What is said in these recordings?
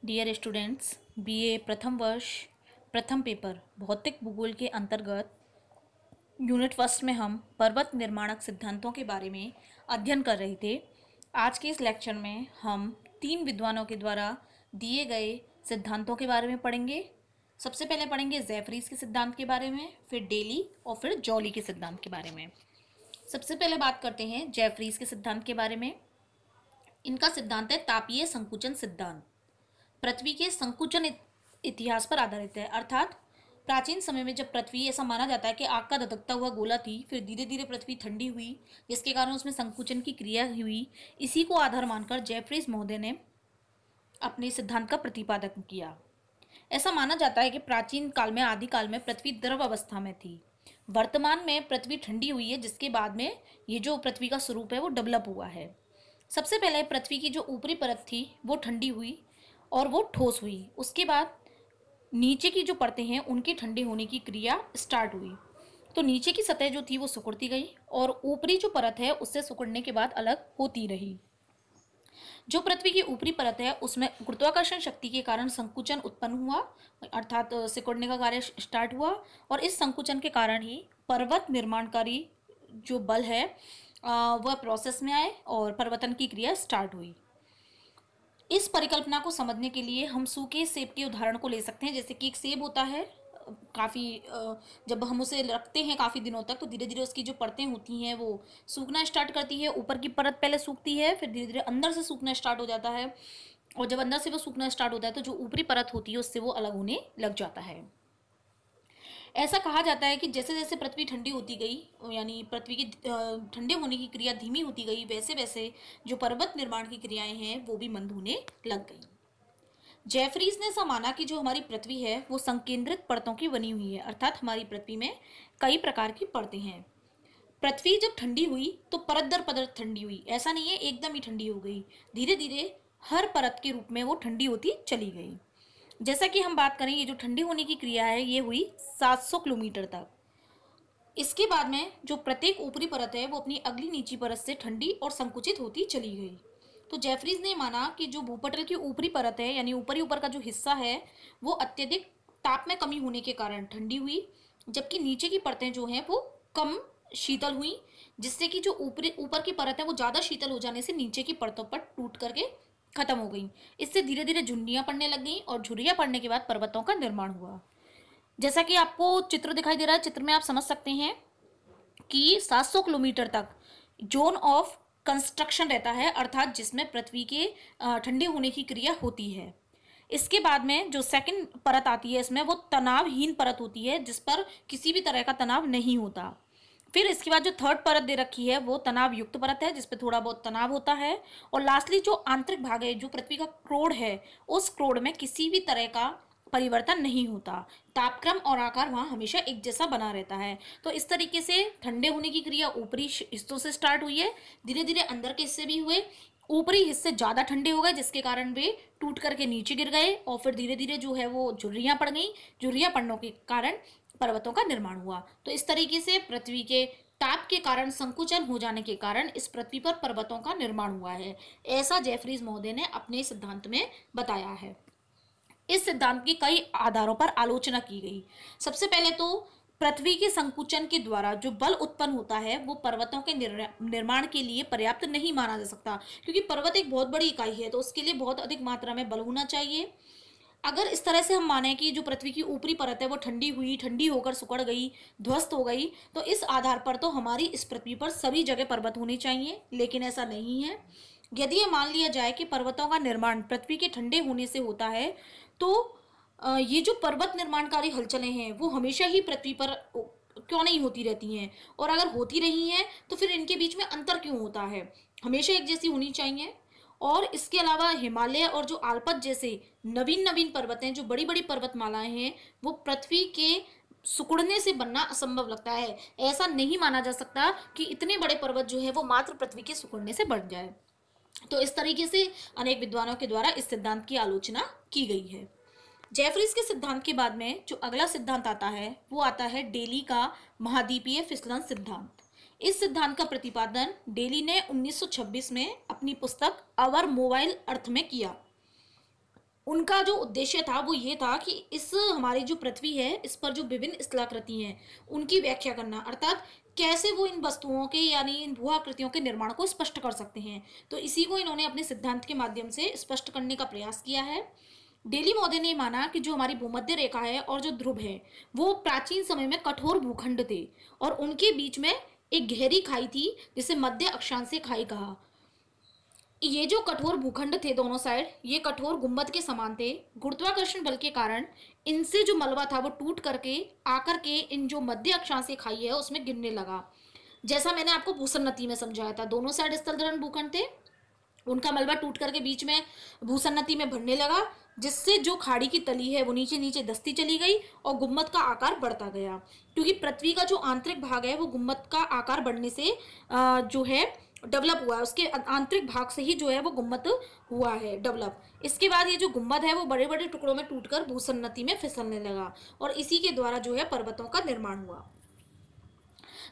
Dear students, BA प्रथम वर्ष प्रथम पेपर भौतिक भूगोल के अंतर्गत यूनिट फर्स्ट में हम पर्वत निर्माणक सिद्धांतों के बारे में अध्ययन कर रहे थे। आज के इस लेक्चर में हम 3 विद्वानों के द्वारा दिए गए सिद्धांतों के बारे में पढ़ेंगे। सबसे पहले पढ़ेंगे जेफरीज के सिद्धांत के बारे में, फिर डेली और फिर जॉली के सिद्धांत के बारे में। सबसे पहले बात करते हैं जेफरीज के सिद्धांत के बारे में। इनका सिद्धांत है तापीय संकुचन सिद्धांत। पृथ्वी के संकुचन इतिहास पर आधारित है, अर्थात प्राचीन समय में जब पृथ्वी, ऐसा माना जाता है कि आग का धधकता हुआ गोला थी, फिर धीरे धीरे पृथ्वी ठंडी हुई जिसके कारण उसमें संकुचन की क्रिया हुई। इसी को आधार मानकर जेफरीज महोदय ने अपने सिद्धांत का प्रतिपादन किया। ऐसा माना जाता है कि प्राचीन काल में, आदि काल में पृथ्वी द्रव अवस्था में थी। वर्तमान में पृथ्वी ठंडी हुई है, जिसके बाद में ये जो पृथ्वी का स्वरूप है वो डेवलप हुआ है। सबसे पहले पृथ्वी की जो ऊपरी परत थी वो ठंडी हुई और वो ठोस हुई। उसके बाद नीचे की जो परतें हैं उनके ठंडे होने की क्रिया स्टार्ट हुई। तो नीचे की सतह जो थी वो सिकुड़ती गई और ऊपरी जो परत है उससे सिकुड़ने के बाद अलग होती रही। जो पृथ्वी की ऊपरी परत है उसमें गुरुत्वाकर्षण शक्ति के कारण संकुचन उत्पन्न हुआ, अर्थात सिकुड़ने का कार्य स्टार्ट हुआ, और इस संकुचन के कारण ही पर्वत निर्माणकारी जो बल है वह प्रोसेस में आए और पर्वतन की क्रिया स्टार्ट हुई। इस परिकल्पना को समझने के लिए हम सूखे सेब के उदाहरण को ले सकते हैं। जैसे कि एक सेब होता है, काफ़ी जब हम उसे रखते हैं काफ़ी दिनों तक तो धीरे धीरे उसकी जो परतें होती हैं वो सूखना स्टार्ट करती है। ऊपर की परत पहले सूखती है, फिर धीरे धीरे अंदर से सूखना स्टार्ट हो जाता है, और जब अंदर से वो सूखना स्टार्ट होता है तो जो ऊपरी परत होती है उससे वो अलग होने लग जाता है। ऐसा कहा जाता है कि जैसे जैसे पृथ्वी ठंडी होती गई, यानी पृथ्वी की ठंडे होने की क्रिया धीमी होती गई, वैसे वैसे जो पर्वत निर्माण की क्रियाएं हैं वो भी मंद होने लग गई। जेफरीज ने ऐसा माना कि जो हमारी पृथ्वी है वो संकेंद्रित परतों की बनी हुई है, अर्थात हमारी पृथ्वी में कई प्रकार की परतें हैं। पृथ्वी जब ठंडी हुई तो परत दर परत ठंडी हुई, ऐसा नहीं है एकदम ही ठंडी हो गई। धीरे धीरे हर परत के रूप में वो ठंडी होती चली गई। जैसा कि हम बात करें, ये जो ठंडी होने की क्रिया है ये हुई 700 किलोमीटर तक। इसके बाद में जो प्रत्येक ऊपरी परत है वो अपनी अगली नीची परत से ठंडी और संकुचित होती चली गई। तो जेफरीज ने माना कि जो भूपटल की ऊपरी परत है, यानी ऊपरी ऊपर का जो हिस्सा है, वो अत्यधिक ताप में कमी होने के कारण ठंडी हुई, जबकि नीचे की परतें जो हैं वो कम शीतल हुई, जिससे कि जो ऊपर की परत है वो ज़्यादा शीतल हो जाने से नीचे की परतों पर टूट करके खत्म हो गई। इससे धीरे धीरे झुर्रियाँ पड़ने लग गई और झुर्रियाँ पड़ने के बाद पर्वतों का निर्माण हुआ। जैसा कि आपको चित्र दिखाई दे रहा है, चित्र में आप समझ सकते हैं कि 700 किलोमीटर तक जोन ऑफ कंस्ट्रक्शन रहता है, अर्थात जिसमें पृथ्वी के ठंडे होने की क्रिया होती है। इसके बाद में जो सेकंड परत आती है इसमें वो तनावहीन परत होती है, जिस पर किसी भी तरह का तनाव नहीं होता। फिर इसके बाद जो थर्ड परत दे रखी है वो तनाव युक्त परत है, जिसपे थोड़ा बहुत तनाव होता है। और लास्टली जो आंतरिक भाग है, जो पृथ्वी का क्रोड है, उस क्रोड में किसी भी तरह का परिवर्तन नहीं होता। तापक्रम और आकार वहाँ हमेशा एक जैसा बना रहता है। तो इस तरीके से ठंडे होने की क्रिया ऊपरी हिस्सों से स्टार्ट हुई है, धीरे धीरे अंदर के हिस्से भी हुए। ऊपरी हिस्से ज़्यादा ठंडे हो गए जिसके कारण वे टूट करके नीचे गिर गए, और फिर धीरे धीरे जो है वो झुर्रियाँ पड़ गई। झुर्रियाँ पड़ने के कारण पर्वतों का निर्माण हुआ। तो इस तरीके से पृथ्वी के ताप के कारण, संकुचन हो जाने के कारण इस पृथ्वी पर पर्वतों का निर्माण हुआ है। ऐसा जेफरीज महोदय ने अपने सिद्धांत में बताया है। इस सिद्धांत की कई आधारों पर आलोचना की गई। सबसे पहले तो पृथ्वी के संकुचन के द्वारा जो बल उत्पन्न होता है वो पर्वतों के निर्माण के लिए पर्याप्त नहीं माना जा सकता, क्योंकि पर्वत एक बहुत बड़ी इकाई है तो उसके लिए बहुत अधिक मात्रा में बल होना चाहिए। अगर इस तरह से हम माने कि जो पृथ्वी की ऊपरी परत है वो ठंडी हुई, ठंडी होकर सिकुड़ गई, ध्वस्त हो गई, तो इस आधार पर तो हमारी इस पृथ्वी पर सभी जगह पर्वत होने चाहिए, लेकिन ऐसा नहीं है। यदि ये मान लिया जाए कि पर्वतों का निर्माण पृथ्वी के ठंडे होने से होता है, तो ये जो पर्वत निर्माणकारी हलचलें हैं वो हमेशा ही पृथ्वी पर क्यों नहीं होती रहती हैं, और अगर होती रही हैं तो फिर इनके बीच में अंतर क्यों होता है? हमेशा एक जैसी होनी चाहिए। और इसके अलावा हिमालय और जो आल्पस जैसे नवीन नवीन पर्वतें, जो बड़ी बड़ी पर्वतमालाएं हैं, वो पृथ्वी के सिकुड़ने से बनना असंभव लगता है। ऐसा नहीं माना जा सकता कि इतने बड़े पर्वत जो है वो मात्र पृथ्वी के सिकुड़ने से बन जाए। तो इस तरीके से अनेक विद्वानों के द्वारा इस सिद्धांत की आलोचना की गई है। जेफरीज के सिद्धांत के बाद में जो अगला सिद्धांत आता है वो आता है डेली का महाद्वीपीय फिसलन सिद्धांत। इस सिद्धांत का प्रतिपादन डेली ने 1926 में अपनी पुस्तक अवर मोबाइल अर्थ में किया। उनका जो उद्देश्य था वो ये था कि इस हमारी जो पृथ्वी है इस पर जो विभिन्न स्थलाकृति हैं उनकी व्याख्या करना, अर्थात कैसे वो इन वस्तुओं के यानी इन भू आकृतियों के निर्माण को स्पष्ट कर सकते हैं। तो इसी को इन्होंने अपने सिद्धांत के माध्यम से स्पष्ट करने का प्रयास किया है। डेली ने माना कि जो हमारी भूमध्य रेखा है और जो ध्रुव है वो प्राचीन समय में कठोर भूखंड थे और उनके बीच में एक गहरी खाई थी जिसे मध्य अक्षांशीय खाई कहा। ये जो कठोर भूखंड थे दोनों साइड, ये कठोर गुंबद के समान थे। गुरुत्वाकर्षण बल के कारण इनसे जो मलबा था वो टूट करके आकर के इन जो मध्य अक्षांशीय खाई है उसमें गिरने लगा। जैसा मैंने आपको भूसन्नति में समझाया था, दोनों साइड स्थल धरण भूखंड थे, उनका मलबा टूट करके बीच में भूसन्नति में भरने लगा, जिससे जो खाड़ी की तली है वो नीचे नीचे धंसती चली गई और गुम्मद का आकार बढ़ता गया। क्योंकि पृथ्वी का जो आंतरिक भाग है वो गुम्मद का आकार बढ़ने से जो है डेवलप हुआ है, उसके आंतरिक भाग से ही जो है वो गुम्मद हुआ है डेवलप। इसके बाद ये जो गुम्बद है वो बड़े बड़े टुकड़ों में टूटकर भूसन्नति में फिसलने लगा और इसी के द्वारा जो है पर्वतों का निर्माण हुआ।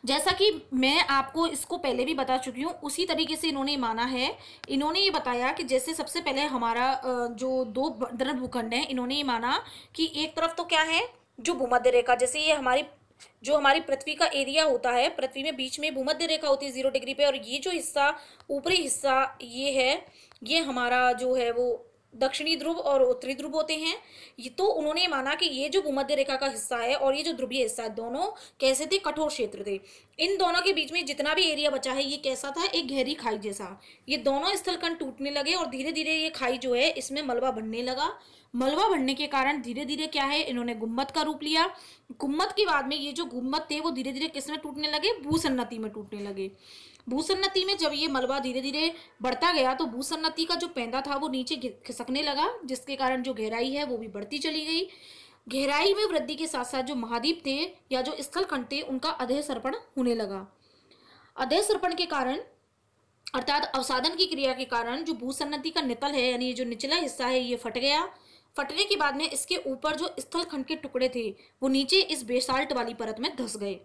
जैसा कि मैं आपको इसको पहले भी बता चुकी हूँ, उसी तरीके से इन्होंने माना है। इन्होंने ये बताया कि जैसे सबसे पहले हमारा जो दो तरफ भूखंड है, इन्होंने ये माना कि एक तरफ तो क्या है जो भूमध्य रेखा, जैसे ये हमारी पृथ्वी का एरिया होता है, पृथ्वी में बीच में भूमध्य रेखा होती है 0 डिग्री पे, और ये जो हिस्सा ऊपरी हिस्सा ये है, ये हमारा जो है वो दक्षिणी ध्रुव और उत्तरी ध्रुव होते हैं। ये तो उन्होंने माना कि ये जो भूमध्य रेखा का हिस्सा है और ये जो ध्रुवीय हिस्सा है, दोनों कैसे थे, कठोर क्षेत्र थे। इन दोनों के बीच में जितना भी एरिया बचा है ये कैसा था, एक गहरी खाई जैसा। ये दोनों स्थलखंड टूटने लगे और धीरे धीरे ये खाई जो है इसमें मलबा बढ़ने लगा। मलबा बढ़ने के कारण धीरे धीरे क्या है, इन्होंने गुम्मद का रूप लिया। गुम्मद के बाद में ये जो गुम्मद थे वो धीरे धीरे किस में टूटने लगे, भूसन्नति में टूटने लगे। भूसन्नति में जब ये मलबा धीरे धीरे बढ़ता गया तो भूसन्नति का जो पेंदा था वो नीचे खिसकने लगा, जिसके कारण जो गहराई है वो भी बढ़ती चली गई। गहराई में वृद्धि के साथ साथ जो महाद्वीप थे या जो स्थलखंड थे उनका अधः सर्पण होने लगा। अधः सर्पण के कारण अर्थात अवसादन की क्रिया के कारण जो भूसन्नति का नितल है यानी जो निचला हिस्सा है ये फट गया। फटने के बाद में इसके ऊपर जो स्थलखंड के टुकड़े थे वो नीचे इस बेसाल्ट वाली परत में धंस गए।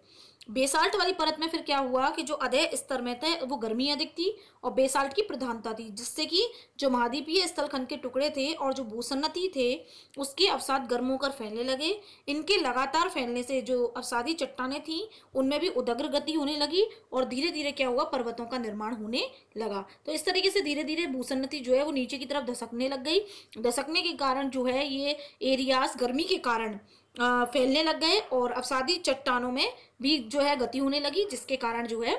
बेसाल्ट वाली परत में फिर क्या हुआ कि जो अधः स्तर में थे वो गर्मी अधिक थी और बेसाल्ट की प्रधानता थी, जिससे कि जो महाद्वीपीय स्थलखंड के टुकड़े थे और जो भूसन्नति थे उसके अवसाद गर्म होकर फैलने लगे। इनके लगातार फैलने से जो अवसादी चट्टानें थी उनमें भी उदग्र गति होने लगी और धीरे धीरे क्या हुआ, पर्वतों का निर्माण होने लगा। तो इस तरीके से धीरे धीरे भूसन्नति जो है वो नीचे की तरफ धसकने लग गई। धसकने के कारण जो है ये एरियाज गर्मी के कारण फैलने लग गए और अवसादी चट्टानों में भी जो है गति होने लगी, जिसके कारण जो है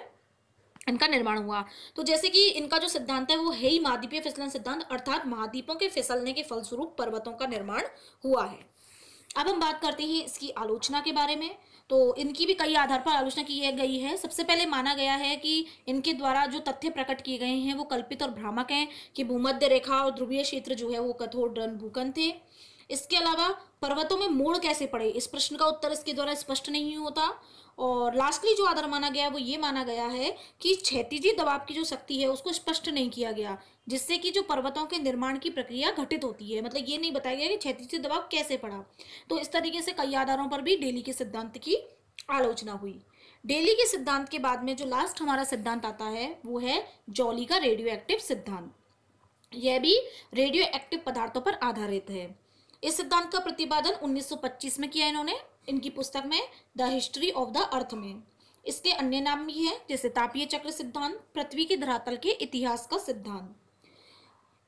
इनका निर्माण हुआ। तो जैसे कि इनका जो सिद्धांत है वो है ही महाद्वीपीय फिसलन सिद्धांत, अर्थात महाद्वीपों के फिसलने के फलस्वरूप पर्वतों का निर्माण हुआ है। अब हम बात करते हैं इसकी आलोचना के बारे में। तो इनकी भी कई आधार पर आलोचना की गई है। सबसे पहले माना गया है कि इनके द्वारा जो तथ्य प्रकट किए गए हैं वो कल्पित और भ्रामक हैं कि भूमध्य रेखा और ध्रुवीय क्षेत्र जो है वो कठोर ड्रन भूखंड थे। इसके अलावा पर्वतों में मोड़ कैसे पड़े, इस प्रश्न का उत्तर इसके द्वारा स्पष्ट नहीं होता। और लास्टली जो आधार माना गया वो ये माना गया है कि क्षैतिजी दबाव की जो शक्ति है उसको स्पष्ट नहीं किया गया, जिससे कि जो पर्वतों के निर्माण की प्रक्रिया घटित होती है। मतलब ये नहीं बताया गया कि क्षैतिजी दबाव कैसे पड़ा। तो इस तरीके से कई आधारों पर भी डेली के सिद्धांत की आलोचना हुई। डेली के सिद्धांत के बाद में जो लास्ट हमारा सिद्धांत आता है वो है जॉली का रेडियो एक्टिव सिद्धांत। यह भी रेडियो एक्टिव पदार्थों पर आधारित है। इस सिद्धांत का प्रतिपादन 1925 में किया इन्होंने, इनकी पुस्तक में the history of the earth में। इसके अन्य नाम भी हैं जैसे तापीय चक्र सिद्धांत, पृथ्वी के धरातल के इतिहास का सिद्धांत।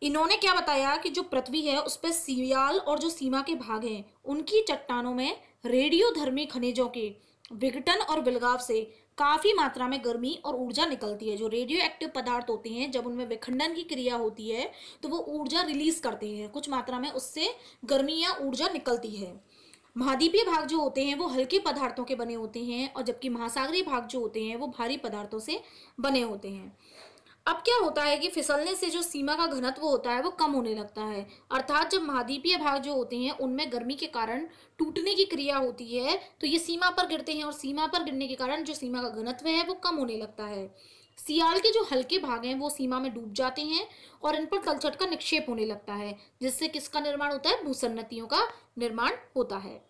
इन्होंने क्या बताया कि जो पृथ्वी है उस पर सियाल और जो सीमा के भाग हैं उनकी चट्टानों में रेडियोधर्मी खनिजों के विघटन और विलगाव से काफी मात्रा में गर्मी और ऊर्जा निकलती है। जो रेडियो एक्टिव पदार्थ होते हैं जब उनमें विखंडन की क्रिया होती है तो वो ऊर्जा रिलीज करते हैं, कुछ मात्रा में उससे गर्मी या ऊर्जा निकलती है। महाद्वीपीय भाग जो होते हैं वो हल्के पदार्थों के बने होते हैं और जबकि महासागरीय भाग जो होते हैं वो भारी पदार्थों से बने होते हैं। अब क्या होता है कि फिसलने से जो सीमा का घनत्व होता है वो कम होने लगता है, अर्थात जब महाद्वीपीय भाग जो होते हैं उनमें गर्मी के कारण टूटने की क्रिया होती है तो ये सीमा पर गिरते हैं और सीमा पर गिरने के कारण जो सीमा का घनत्व है वो कम होने लगता है। सियाल के जो हल्के भाग हैं वो सीमा में डूब जाते हैं और इन पर तलछट का निक्षेप होने लगता है, जिससे किसका निर्माण होता है, भूसन्नतियों का निर्माण होता है।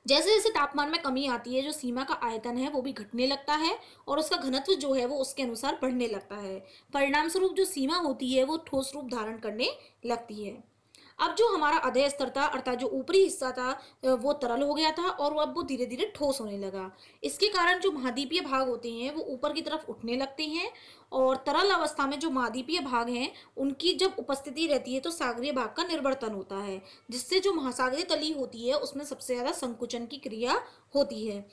जैसे जैसे तापमान में कमी आती है जो सीमा का आयतन है वो भी घटने लगता है और उसका घनत्व जो है वो उसके अनुसार बढ़ने लगता है। परिणाम स्वरूप जो सीमा होती है वो ठोस रूप धारण करने लगती है। अब जो हमारा अधेय स्तर था अर्थात जो ऊपरी हिस्सा था वो तरल हो गया था और अब वो धीरे धीरे ठोस होने लगा। इसके कारण जो महाद्वीपीय भाग होते हैं वो ऊपर की तरफ उठने लगते हैं और तरल अवस्था में जो महाद्वीपीय भाग हैं उनकी जब उपस्थिति रहती है तो सागरीय भाग का निर्वर्तन होता है, जिससे जो महासागरीय तली होती है उसमें सबसे ज्यादा संकुचन की क्रिया होती है।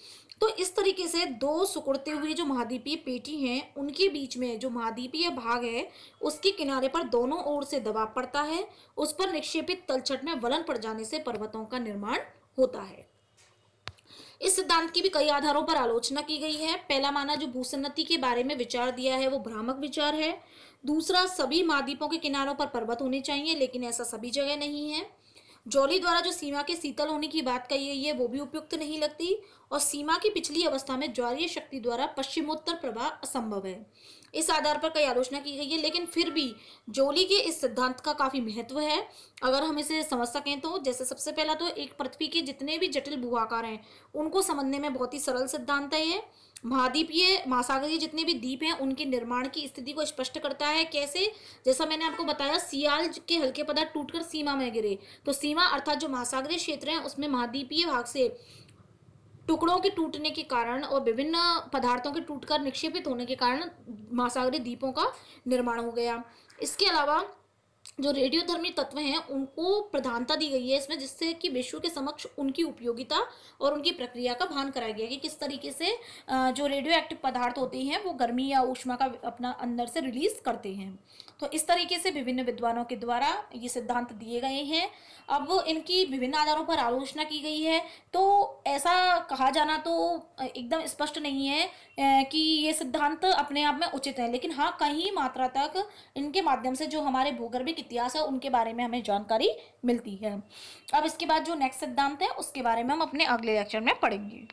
तो इस तरीके से दो सिकुड़ते हुए जो महाद्वीपीय पेटी हैं उनके बीच में जो महाद्वीपीय भाग है उसके किनारे पर दोनों ओर से दबाव पड़ता है, उस पर निक्षेपित तलछट में वलन पड़ जाने से पर्वतों का निर्माण होता है। इस सिद्धांत की भी कई आधारों पर आलोचना की गई है। पहला माना जो भूसन्नति के बारे में विचार दिया है वो भ्रामक विचार है। दूसरा, सभी महाद्वीपों के किनारों पर पर्वत होने चाहिए, लेकिन ऐसा सभी जगह नहीं है। जॉली द्वारा जो सीमा के शीतल होने की बात कही गई है वो भी उपयुक्त नहीं लगती और सीमा की पिछली अवस्था में ज्वारीय शक्ति द्वारा पश्चिमोत्तर प्रवाह असंभव है। इस आधार पर कई आलोचना की गई है, लेकिन फिर भी जोली के इस सिद्धांत का काफी महत्व है अगर हम इसे समझ सकें तो। जैसे सबसे पहला तो एक पृथ्वी के जितने भी जटिल भूआकार हैं उनको समझने में बहुत ही सरल सिद्धांत है ये। महाद्वीपीय महासागरीय जितने भी द्वीप हैं उनके निर्माण की स्थिति को स्पष्ट करता है। कैसे? जैसा मैंने आपको बताया, सियाल के हल्के पदार्थ टूटकर सीमा में गिरे, तो सीमा अर्थात जो महासागरीय क्षेत्र है उसमें महाद्वीपीय भाग से टुकड़ों के टूटने के कारण और विभिन्न पदार्थों के टूटकर निक्षेपित होने के कारण महासागरीय द्वीपों का निर्माण हो गया। इसके अलावा जो रेडियोधर्मी तत्व हैं उनको प्रधानता दी गई है इसमें, जिससे कि विश्व के समक्ष उनकी उपयोगिता और उनकी प्रक्रिया का भान कराया गया कि किस तरीके से जो रेडियो एक्टिव पदार्थ होते हैं वो गर्मी या ऊष्मा का अपना अंदर से रिलीज करते हैं। तो इस तरीके से विभिन्न विद्वानों के द्वारा ये सिद्धांत दिए गए हैं। अब इनकी विभिन्न आधारों पर आलोचना की गई है, तो ऐसा कहा जाना तो एकदम स्पष्ट नहीं है कि ये सिद्धांत अपने आप में उचित है, लेकिन हाँ कहीं मात्रा तक इनके माध्यम से जो हमारे भूगर्भिक इतिहास है उनके बारे में हमें जानकारी मिलती है। अब इसके बाद जो नेक्स्ट सिद्धांत है उसके बारे में हम अपने अगले लेक्चर में पढ़ेंगे।